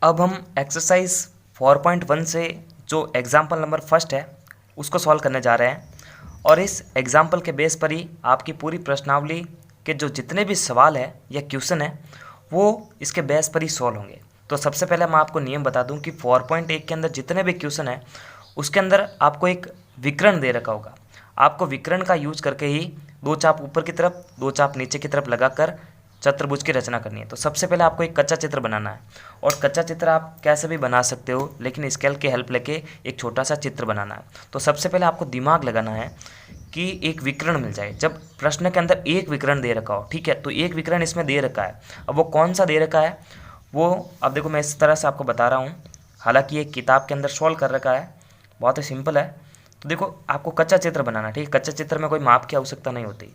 अब हम एक्सरसाइज 4.1 से जो एग्जाम्पल नंबर फर्स्ट है उसको सॉल्व करने जा रहे हैं और इस एग्जाम्पल के बेस पर ही आपकी पूरी प्रश्नावली के जो जितने भी सवाल है या क्वेश्चन है वो इसके बेस पर ही सॉल्व होंगे। तो सबसे पहले मैं आपको नियम बता दूं कि 4.1 के अंदर जितने भी क्वेश्चन है उसके अंदर आपको एक विकर्ण दे रखा होगा। आपको विकर्ण का यूज करके ही दो चाप ऊपर की तरफ दो चाप नीचे की तरफ लगाकर चतुर्भुज की रचना करनी है। तो सबसे पहले आपको एक कच्चा चित्र बनाना है और कच्चा चित्र आप कैसे भी बना सकते हो, लेकिन स्केल की हेल्प लेके एक छोटा सा चित्र बनाना है। तो सबसे पहले आपको दिमाग लगाना है कि एक विकर्ण मिल जाए। जब प्रश्न के अंदर एक विकर्ण दे रखा हो, ठीक है, तो एक विकर्ण इसमें दे रखा है। अब वो कौन सा दे रखा है वो अब देखो मैं इस तरह से आपको बता रहा हूँ, हालांकि ये किताब के अंदर सॉल्व कर रखा है, बहुत ही सिंपल है। तो देखो आपको कच्चा चित्र बनाना, ठीक है, कच्चा चित्र में कोई माप की आवश्यकता नहीं होती।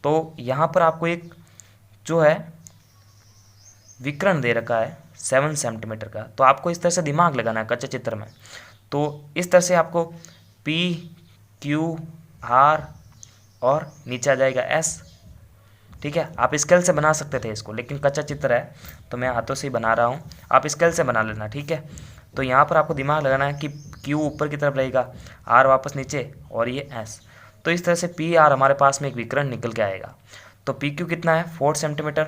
तो यहाँ पर आपको एक जो है विकर्ण दे रखा है 7 सेंटीमीटर का, तो आपको इस तरह से दिमाग लगाना है कच्चे चित्र में। तो इस तरह से आपको P Q R और नीचे आ जाएगा S, ठीक है। आप स्केल से बना सकते थे इसको, लेकिन कच्चा चित्र है तो मैं हाथों से ही बना रहा हूँ, आप स्केल से बना लेना, ठीक है। तो यहाँ पर आपको दिमाग लगाना है कि Q ऊपर की तरफ रहेगा, R वापस नीचे और ये S। तो इस तरह से P R हमारे पास में एक विकर्ण निकल के आएगा। तो पी क्यू कितना है 4 सेंटीमीटर,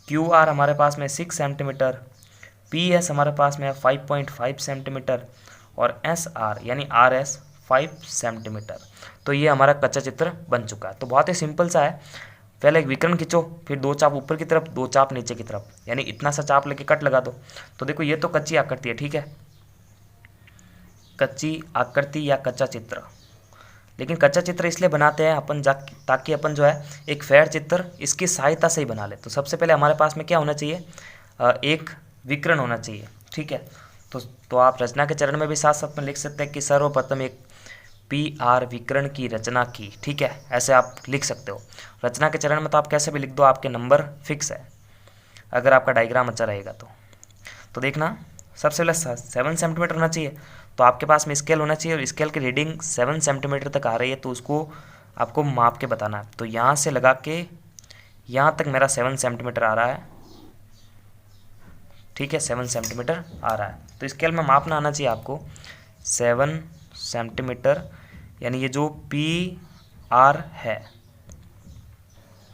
क्यू आर हमारे पास में 6 सेंटीमीटर, पी एस हमारे पास में है 5.5 सेंटीमीटर और एस आर यानी आर एस 5 सेंटीमीटर। तो ये हमारा कच्चा चित्र बन चुका है। तो बहुत ही सिंपल सा है, पहले एक विकर्ण खींचो, फिर दो चाप ऊपर की तरफ दो चाप नीचे की तरफ, यानी इतना सा चाप लेके कट लगा दो। तो देखो ये तो कच्ची आकृति है, ठीक है, कच्ची आकृति या कच्चा चित्र। लेकिन कच्चा चित्र इसलिए बनाते हैं अपन ताकि अपन जो है एक फेयर चित्र इसकी सहायता से ही बना ले। तो सबसे पहले हमारे पास में क्या होना चाहिए, एक विकर्ण होना चाहिए, ठीक है। तो आप रचना के चरण में भी साथ साथ में लिख सकते हैं कि सर्वप्रथम एक पी आर विकर्ण की रचना की, ठीक है, ऐसे आप लिख सकते हो। रचना के चरण में तो आप कैसे भी लिख दो, आपके नंबर फिक्स है अगर आपका डायग्राम अच्छा रहेगा। तो देखना सबसे पहले 7 सेंटीमीटर होना चाहिए, तो आपके पास में स्केल होना चाहिए और स्केल की रीडिंग 7 सेंटीमीटर तक आ रही है, तो उसको आपको माप के बताना है। तो यहाँ से लगा के यहाँ तक मेरा 7 सेंटीमीटर आ रहा है, ठीक है, 7 सेंटीमीटर आ रहा है। तो स्केल में मापना आना चाहिए आपको 7 सेंटीमीटर, यानी ये जो पी आर है,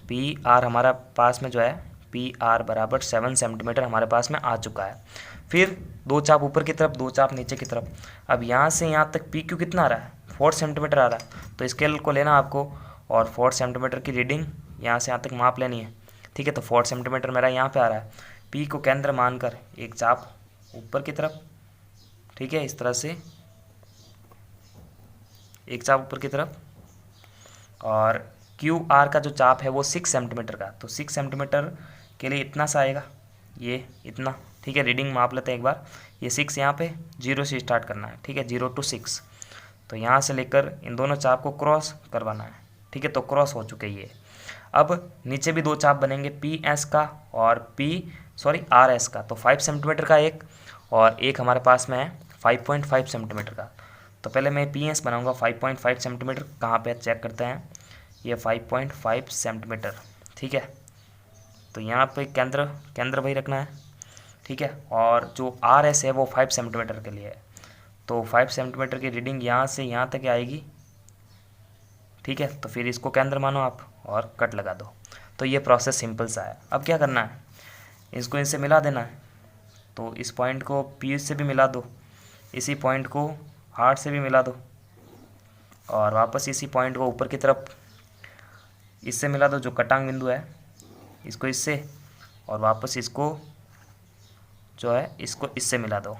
पी आर हमारा पास में जो है पी आर बराबर 7 सेंटीमीटर हमारे पास में आ चुका है। फिर दो चाप ऊपर की तरफ दो चाप नीचे की तरफ। अब यहाँ से यहाँ तक पी क्यू कितना आ रहा है 4 सेंटीमीटर आ रहा है, तो स्केल को लेना आपको और 4 सेंटीमीटर की रीडिंग यहाँ से यहाँ तक माप लेनी है, ठीक है। तो 4 सेंटीमीटर मेरा यहाँ पे आ रहा है, पी को केंद्र मानकर एक चाप ऊपर की तरफ, ठीक है, इस तरह से एक चाप ऊपर की तरफ, और क्यू आर का जो चाप है वो 6 सेंटीमीटर का, तो 6 सेंटीमीटर के लिए इतना सा आएगा, ये इतना, ठीक है। रीडिंग माप लेते हैं एक बार, ये 6 यहाँ पे 0 से स्टार्ट करना है, ठीक है, 0 to 6। तो यहाँ से लेकर इन दोनों चाप को क्रॉस करवाना है, ठीक है। तो क्रॉस हो चुके ये। अब नीचे भी दो चाप बनेंगे पी एस का और आर एस का, तो 5 सेंटीमीटर का एक और एक हमारे पास में है 5.5 सेंटीमीटर का। तो पहले मैं पी एस बनाऊँगा 5.5 सेंटीमीटर, कहाँ पे चेक करते हैं, ये 5.5 सेंटीमीटर, ठीक है। तो यहाँ पे केंद्र वही रखना है, ठीक है। और जो आर एस है वो 5 सेंटीमीटर के लिए है, तो 5 सेंटीमीटर की रीडिंग यहाँ से यहाँ तक आएगी, ठीक है। तो फिर इसको केंद्र मानो आप और कट लगा दो। तो ये प्रोसेस सिंपल सा है। अब क्या करना है, इसको इनसे मिला देना है। तो इस पॉइंट को पी से भी मिला दो, इसी पॉइंट को आर से भी मिला दो, और वापस इसी पॉइंट को ऊपर की तरफ इससे मिला दो जो कटांग बिंदु है, इसको इससे, और वापस इसको जो है इसको इससे मिला दो।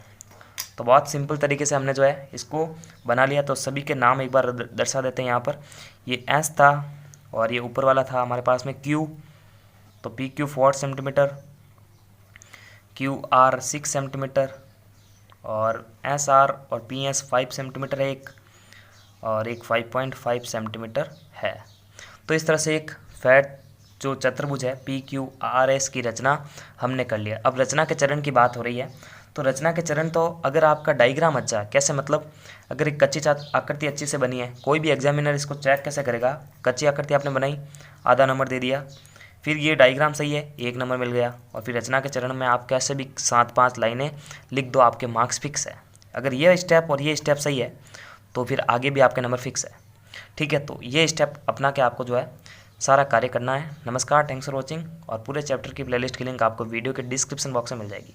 तो बहुत सिंपल तरीके से हमने जो है इसको बना लिया। तो सभी के नाम एक बार दर्शा देते हैं। यहाँ पर ये एस था और ये ऊपर वाला था हमारे पास में क्यू, तो P Q 4 centimetre, Q R 6 centimetre और एस आर और पी एस 5 सेंटीमीटर है एक, और एक 5.5 सेंटीमीटर है। तो इस तरह से एक फैट जो चतुर्भुज है पी क्यू आर एस की रचना हमने कर लिया। अब रचना के चरण की बात हो रही है, तो रचना के चरण तो अगर आपका डायग्राम अच्छा है, कैसे मतलब अगर एक कच्ची आकृति अच्छी से बनी है, कोई भी एग्जामिनर इसको चेक कैसे करेगा, कच्ची आकृति आपने बनाई आधा नंबर दे दिया, फिर ये डायग्राम सही है, 1 नंबर मिल गया। और फिर रचना के चरण में आप कैसे भी 7-5 लाइनें लिख दो, आपके मार्क्स फिक्स है। अगर ये स्टेप और ये स्टेप सही है तो फिर आगे भी आपके नंबर फिक्स है। ठीक है, तो ये स्टेप अपना के आपको जो है सारा कार्य करना है। नमस्कार, थैंक्स फॉर वॉचिंग। और पूरे चैप्टर की प्लेलिस्ट की लिंक आपको वीडियो के डिस्क्रिप्शन बॉक्स में मिल जाएगी।